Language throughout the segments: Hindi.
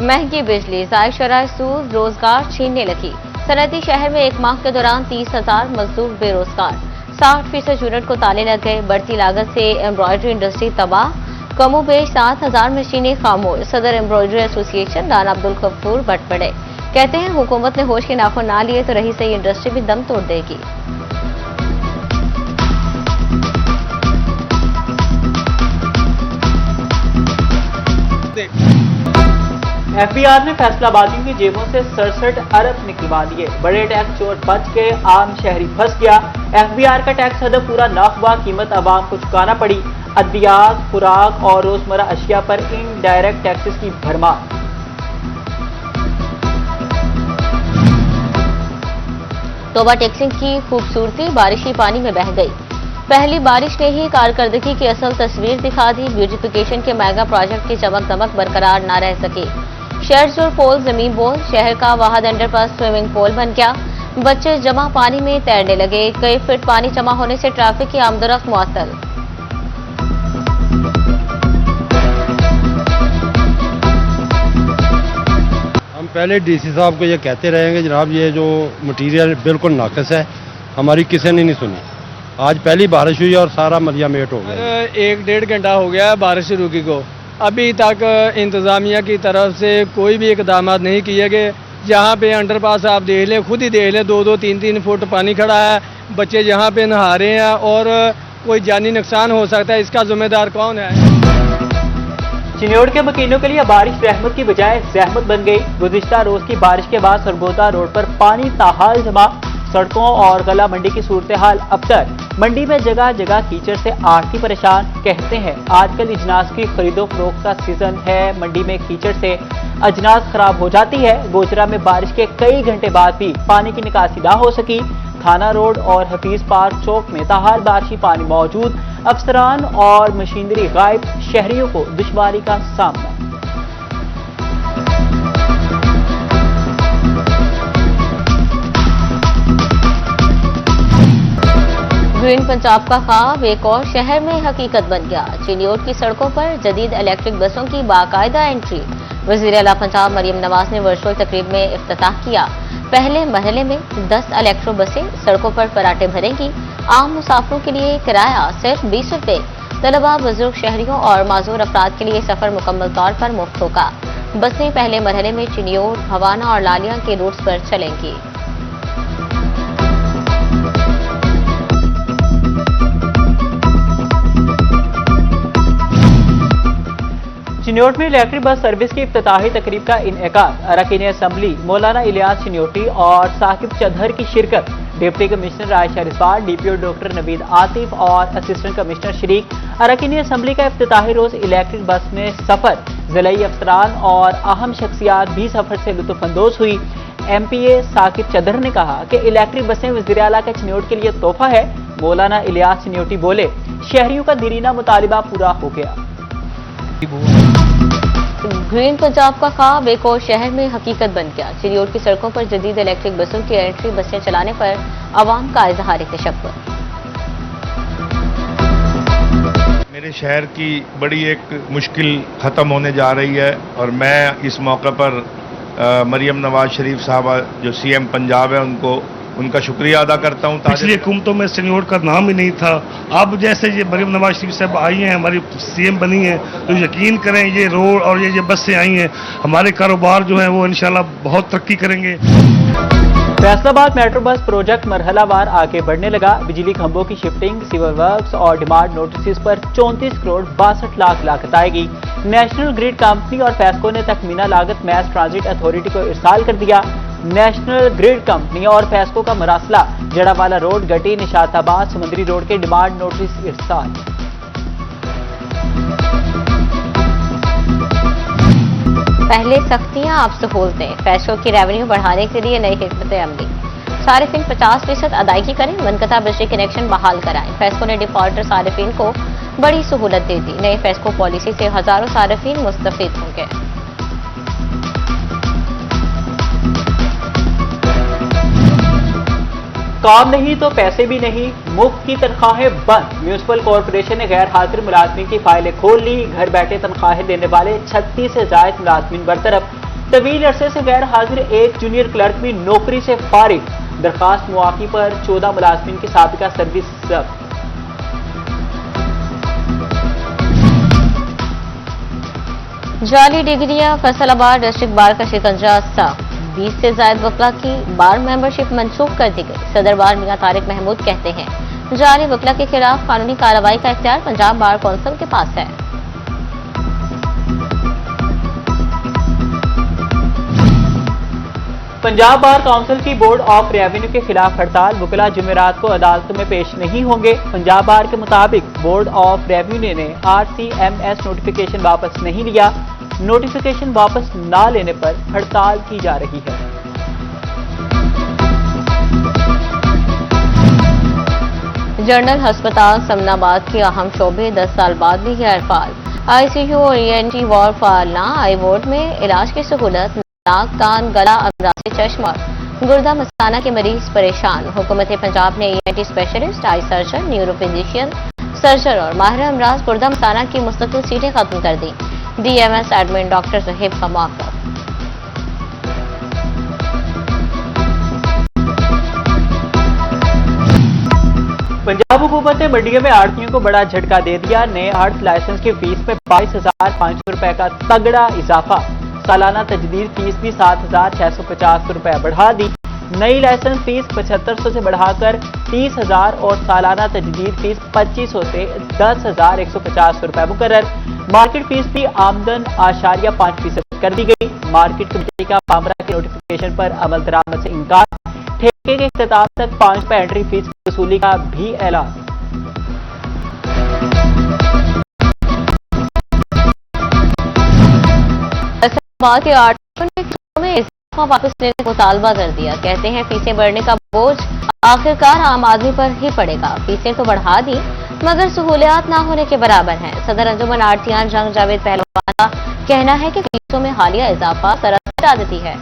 महंगी बिजली, ज़ायद शराय सूद, रोजगार छीनने लगी। सनती शहर में एक माह के दौरान 30,000 मजदूर बेरोजगार, 60% यूनिट को ताले लग गए। बढ़ती लागत से एम्ब्रॉयडरी इंडस्ट्री तबाह, कमोबेश 7,000 मशीनें खामोश। सदर एम्ब्रॉयडरी एसोसिएशन राना अब्दुल गफूर भट पड़े, कहते हैं हुकूमत ने होश के नाखून ना लिए तो रही सही इंडस्ट्री भी दम तोड़ देगी। एफबीआर ने फैसलाबादियों की जेबों से 67 अरब निकलवा लिए। बड़े टैक्स चोर बच के आम शहरी फंस गया। एफबीआर का टैक्स हदफ पूरा ना हुआ, कीमत आवाम को चुकाना पड़ी। अद्वियात, खुराक और रोजमर्रा अशिया पर इनडायरेक्ट टैक्सेस की भरमार। तोबा टैक्सिंग की खूबसूरती बारिशी पानी में बह गई। पहली बारिश ने ही कारकर्दगी की असल तस्वीर दिखा दी। ब्यूटिफिकेशन के मेगा प्रोजेक्ट की चमक दमक बरकरार न रह सकी। शहर पोल जमीन बोल, शहर का वाहद अंडरपास स्विमिंग पूल बन गया। बच्चे जमा पानी में तैरने लगे। कई फीट पानी जमा होने से ट्रैफिक की आमदोरफ्त मुअत्तल। हम पहले डीसी साहब को ये कहते रहेंगे जनाब ये जो मटीरियल बिल्कुल नाकस है, हमारी किसी ने नहीं सुनी। आज पहली बारिश हुई और सारा मलिया मेट हो गया। 1-1.5 घंटा हो गया बारिश रुकी को, अभी तक इंतजामिया की तरफ से कोई भी इकदाम नहीं किए गए। जहाँ पे अंडरपास आप देख लें, खुद ही देख लें, 2-2, 3-3 फुट पानी खड़ा है। बच्चे जहाँ पे नहा रहे हैं और कोई जानी नुकसान हो सकता है, इसका जिम्मेदार कौन है? चिन्योट के मकीनों के लिए बारिश रहमत की बजाय जहमत बन गई। गुज़िश्ता रोज की बारिश के बाद सरगोदा रोड पर पानी ताहाल जमा। सड़कों और गला मंडी की सूरत हाल अबतर। मंडी में जगह जगह कीचड़ से आढ़ती परेशान। कहते हैं आजकल अजनास की खरीदो फरोख्त का सीजन है। मंडी में कीचड़ से अजनास खराब हो जाती है। गोजरा में बारिश के कई घंटे बाद भी पानी की निकासी ना हो सकी। थाना रोड और हफीज पार्क चौक में ताहाल बारिशी पानी मौजूद। अफसरान और मशीनरी गायब, शहरियों को दुश्वारी का सामना। ग्रीन पंजाब का ख्वाब एक और शहर में हकीकत बन गया। चिन्योट की सड़कों पर जदीद इलेक्ट्रिक बसों की बाकायदा एंट्री। वज़ीर आला पंजाब मरियम नवाज ने वर्चुअल तकरीब में इफ्तिताह किया। पहले मरहले में 10 इलेक्ट्रो बसें सड़कों पर फराटे भरेंगी। आम मुसाफिरों के लिए किराया सिर्फ 20 रुपये। तलबा, बुजुर्ग, शहरियों और माजूर अफराद के लिए सफर मुकम्मल तौर पर मुफ्त होगा। बसें पहले मरहले में चिन्योट, हवाना और लालिया के रूट्स पर चलेंगी। चिन्योट में इलेक्ट्रिक बस सर्विस की इफ्तिताही तकरीब का इनेकाद। अरकान असम्बली मौलाना इलियास चिन्योटी और साकिब चौधर की शिरकत। Deputy commissioner Ayesha Rizwan, DPO doctor Naveed Atif और असिस्टेंट कमिश्नर शरीक। अरकान असम्बली का इफ्तिताही रोज इलेक्ट्रिक बस में सफर। जिलाई अफसरान और अहम शख्सियात भी सफर से लुत्फानंदोज हुई। MPA साकिब चौधर ने कहा कि इलेक्ट्रिक बसें वज़ीर आला का चिन्योट के लिए तोहफा है। मौलाना इलियास चिन्योटी बोले, शहरियों का दीरीना मुतालिबा पूरा हो गया। ग्रीन पंजाब का ख्वाब एक और शहर में हकीकत बन गया। चिन्योट की सड़कों पर जदीद इलेक्ट्रिक बसों की एंट्री बसें चलाने पर आवाम का इजहार तशक्कुर। मेरे शहर की बड़ी एक मुश्किल ख़त्म होने जा रही है और मैं इस मौके पर मरियम नवाज शरीफ साहबा जो CM पंजाब है उनका शुक्रिया अदा करता हूँ। पिछली हुकूमतों में चिन्योट का नाम ही नहीं था। अब जैसे ये मरियम नवाज शरीफ साहब आई हैं, हमारी CM बनी है, तो यकीन करें ये रोड और ये बसें आई हैं, हमारे कारोबार जो है वो इंशाल्लाह बहुत तरक्की करेंगे। फैसलाबाद मेट्रो बस प्रोजेक्ट मरहलावार आगे बढ़ने लगा। बिजली खंभों की शिफ्टिंग, सिविल वर्क्स और डिमांड नोटिस पर 34 करोड़ 62 लाख लागत आएगी। नेशनल ग्रिड कंपनी और फैस्को ने तखमीना लागत मैस ट्रांजिट अथॉरिटी को इरसाल कर दिया। नेशनल ग्रिड कंपनी और फैस्को का मरासला। जड़ावाला रोड, गटी, निशाताबाद, समुद्री रोड के डिमांड नोटिस इरसाल। पहले सख्तियां, अब सहूलतें। फैसलों की रेवेन्यू बढ़ाने के लिए नई हिकमत अमली। सारिफिन 50% अदायगी करें, मनकता बिजली कनेक्शन बहाल कराएं। फैसको ने डिफॉल्टर सारिफिन को बड़ी सहूलत दे दी। नई फैसको पॉलिसी से हजारों सारिफिन मुस्तफीद होंगे। काम नहीं तो पैसे भी नहीं, मुफ्त की तनख्वाहें बंद। म्यूनिसिपल कॉरपोरेशन ने गैर हाजिर मुलाजमीन की फाइलें खोल ली। घर बैठे तनख्वाहें देने वाले 36 से जायद मुलाजमीन बरतरफ। तवील अरसे से गैर हाजिर एक जूनियर क्लर्क भी नौकरी से फारिग। दरखास्त मुआफ़ी पर 14 मुलाजमीन की साबिका सर्विस जब्त। जाली डिग्रियां, फैसलाबाद डिस्ट्रिक्ट बार का शिकंजा साफ। 20 से ज्यादा वकला की बार मेंबरशिप मंसूख कर दी गई। सदर बार मियां तारिक महमूद कहते हैं जाली वकला के खिलाफ कानूनी कार्रवाई का इख्तियार पंजाब बार कौंसिल के पास है। पंजाब बार काउंसिल की बोर्ड ऑफ रेवेन्यू के खिलाफ हड़ताल। वकला जुमेरात को अदालतों में पेश नहीं होंगे। पंजाब बार के मुताबिक बोर्ड ऑफ रेवेन्यू ने RCMS नोटिफिकेशन वापस नहीं लिया। नोटिफिकेशन वापस ना लेने पर हड़ताल की जा रही है। जनरल अस्पताल समनाबाद के अहम शोबे 10 साल बाद भी गैरफाल। ICU और ENT वार्ड फाल ना। आई वार्ड में इलाज की सहूलत। नाक, कान, गला, अमराज चश्मा, गुर्दा मस्ताना के मरीज परेशान। हुकूमत पंजाब ने ENT specialist, eye surgeon, neuro physician, surgeon और माहिर अमराज गुर्दा मस्ताना की मुस्तकिल सीटें खत्म कर दी। DMS एडमिन डॉक्टर साहिब का मौका। पंजाब हुकूमत ने मंडियों में आड़तियों को बड़ा झटका दे दिया। नए आड़त लाइसेंस की फीस में 22,500 रुपए का तगड़ा इजाफा। सालाना तजदीद फीस भी 7,650 रुपए बढ़ा दी। नई लाइसेंस फीस 7500 से बढ़ाकर 30,000 और सालाना तजदीद फीस 2500 से 10,150 रुपए मुकर्रर। मार्केट फीस भी आमदन *5% कर दी गई। मार्केट कमेटी का पामरा के नोटिफिकेशन पर अमल दरामद से इनकार। ठेके के इख्तिताम तक 5 रुपए एंट्री फीस वसूली का भी ऐलान। फैसलाबाद के आर्टिकल में इजाफा वापस लेने को मुतालबा कर दिया। कहते हैं फीसें बढ़ने का बोझ आखिरकार आम आदमी पर ही पड़ेगा। फीसें तो बढ़ा दी मगर सहूलियात ना होने के बराबर हैं। सदर अंजुमन आड़तियान जंग जावेद पहलवान का कहना है कि फीसों में हालिया इजाफा सरासर आदती है।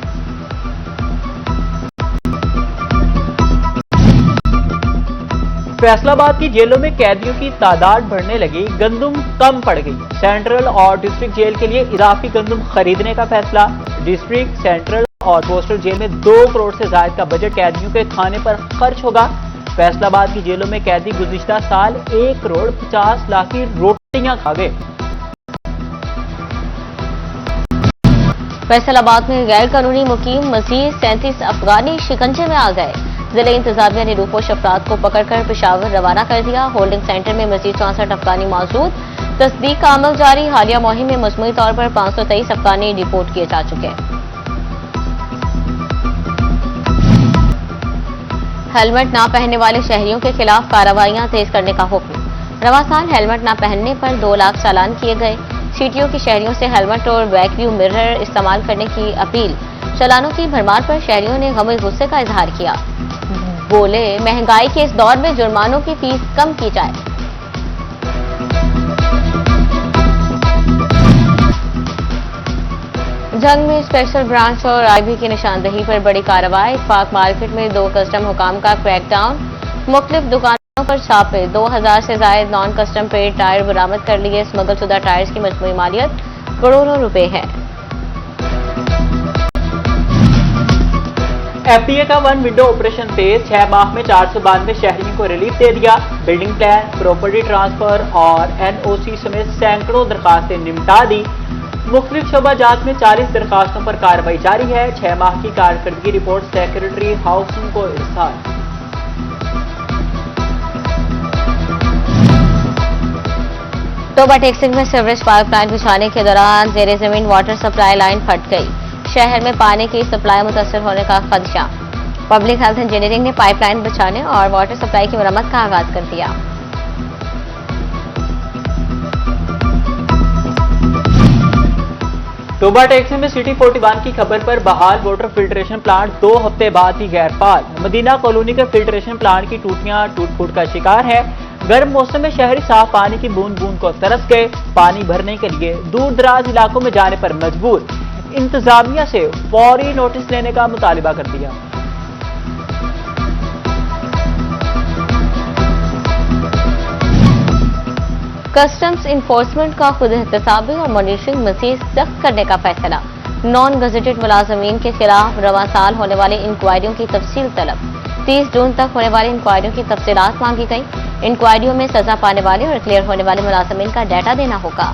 फैसलाबाद की जेलों में कैदियों की तादाद बढ़ने लगी। गंदुम कम पड़ गई। सेंट्रल और डिस्ट्रिक्ट जेल के लिए इजाफी गंदुम खरीदने का फैसला। डिस्ट्रिक्ट, सेंट्रल और कोस्टल जेल में 2 करोड़ से ज्यादा का बजट कैदियों के खाने पर खर्च होगा। फैसलाबाद की जेलों में कैदी गुज़िश्ता साल 1 करोड़ 50 लाख की रोटियां खा गए। फैसलाबाद में गैर कानूनी मुकीम मजीद 37 अफगानी शिकंजे में आ गए। जिले इंतजामिया ने रूपोश अफराद को पकड़कर पेशावर रवाना कर दिया। होल्डिंग सेंटर में मजीद 64 अफगानी मौजूद। तस्दीक का अमल जारी। हालिया मुहिम में मजमूई तौर पर 523 अफगानी रिपोर्ट किए जा चुके हैं। हेलमेट ना पहनने वाले शहरियों के खिलाफ कार्रवाइयां तेज करने का हुक्म। रवा साल हेलमेट ना पहनने पर 2 लाख चालान किए गए। सीटीओ की शहरियों से हेलमेट और बैक व्यू मिरर इस्तेमाल करने की अपील। चालानों की भरमार पर शहरियों ने गमे गुस्से का इजहार किया। बोले महंगाई के इस दौर में जुर्मानों की फीस कम की जाए। जंग में स्पेशल ब्रांच और IB की निशानदेही पर बड़ी कार्रवाई। इत्तेफाक मार्केट में 2 कस्टम हुकाम का क्रैकडाउन। मुख्तलिफ दुकानों पर छापे। 2000 से ज्यादा नॉन कस्टम पेड टायर बरामद कर लिए। स्मगलशुदा टायर्स की मजमूई मालियत करोड़ों रुपए है। FDA का 1 विंडो ऑपरेशन तेज। 6 माह में 492 शहरियों को रिलीफ दे दिया। बिल्डिंग प्लान, प्रॉपर्टी ट्रांसफर और NOC समेत सैकड़ों दरखास्तें निपटा दी। मुख्तलिफ शोबाजात में 40 दरखास्तों पर कार्रवाई जारी है। 6 माह की कारकर्दगी रिपोर्ट सेक्रेटरी हाउसिंग को इरसाल। तोबा टेक्सिंग में सीवरेज पाइपलाइन बिछाने के दौरान जेर जमीन वाटर सप्लाई लाइन फट गई। शहर में पानी की सप्लाई मुतासर होने का खदशा। पब्लिक हेल्थ इंजीनियरिंग ने पाइपलाइन बिछाने और वाटर सप्लाई की मरम्मत का आगाज कर दिया। तोबा टैक्सी में सिटी 41 की खबर पर बहाल वाटर फिल्ट्रेशन प्लांट 2 हफ्ते बाद ही गैरफाल। मदीना कॉलोनी के फिल्ट्रेशन प्लांट की टूटियां टूट-फूट का शिकार है। गर्म मौसम में शहरी साफ पानी की बूंद बूंद को तरस गए। पानी भरने के लिए दूर दराज इलाकों में जाने पर मजबूर। इंतजामिया से फौरी नोटिस लेने का मुतालिबा कर दिया। कस्टम्स इन्फोर्समेंट का खुद एहतसाबी और मॉनिटरिंग मजीद सख्त करने का फैसला। नॉन गजेटेड मुलाजमीन के खिलाफ रवा साल होने वाली इंक्वायरियों की तफसील तलब। 30 जून तक होने वाली इंक्वायरियों की तफसीलात मांगी गई। इंक्वायरियों में सजा पाने वाले और क्लियर होने वाले मुलाजमीन का डाटा देना होगा।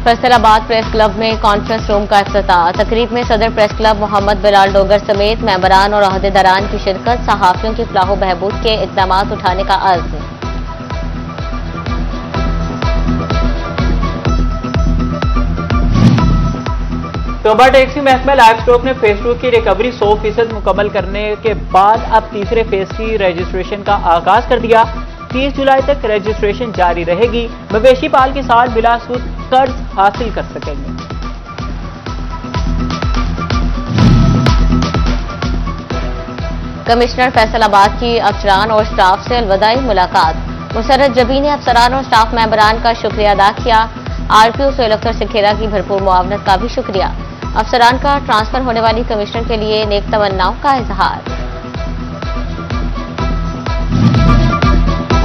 फैसलाबाद प्रेस क्लब में कॉन्फ्रेंस रूम का इफ्तिताह। तकरीब में सदर प्रेस क्लब मोहम्मद बिलाल डोगर समेत मेंबरान और अहदेदारान की शिरकत। सहाफियों की फलाह बहबूद के इकदाम उठाने का अर्ज। तोबा टैक्सी महकमा लाइव स्टॉक ने फेज 2 की रिकवरी 100% मुकम्मल करने के बाद अब तीसरे फेज की रजिस्ट्रेशन का आगाज कर दिया। 30 जुलाई तक रजिस्ट्रेशन जारी रहेगी। मवेशी पाल किसान बिला सूद कर्ज हासिल कर सकेंगे। कमिश्नर फैसलाबाद की अफसरान और स्टाफ से अलविदाई मुलाकात। मुसर्रत जबी ने अफसरान और स्टाफ मेंबरान का शुक्रिया अदा किया। आरपीओ सोहेल अख्तर सिखेरा की भरपूर मुआवनत का भी शुक्रिया। अफसरान का ट्रांसफर होने वाली कमिश्नर के लिए नेक तमन्नाओं का इजहार।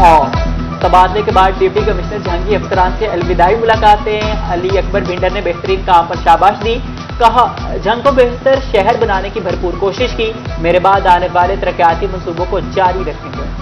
और तबादले के बाद डिप्टी कमिश्नर जहांगीर अफसरान से अलविदाई मुलाकातें। अली अकबर भिंडर ने बेहतरीन काम पर शाबाश दी। कहा, जंग को बेहतर शहर बनाने की भरपूर कोशिश की। मेरे बाद आने वाले तरक्याती मंसूबों को जारी रखेंगे।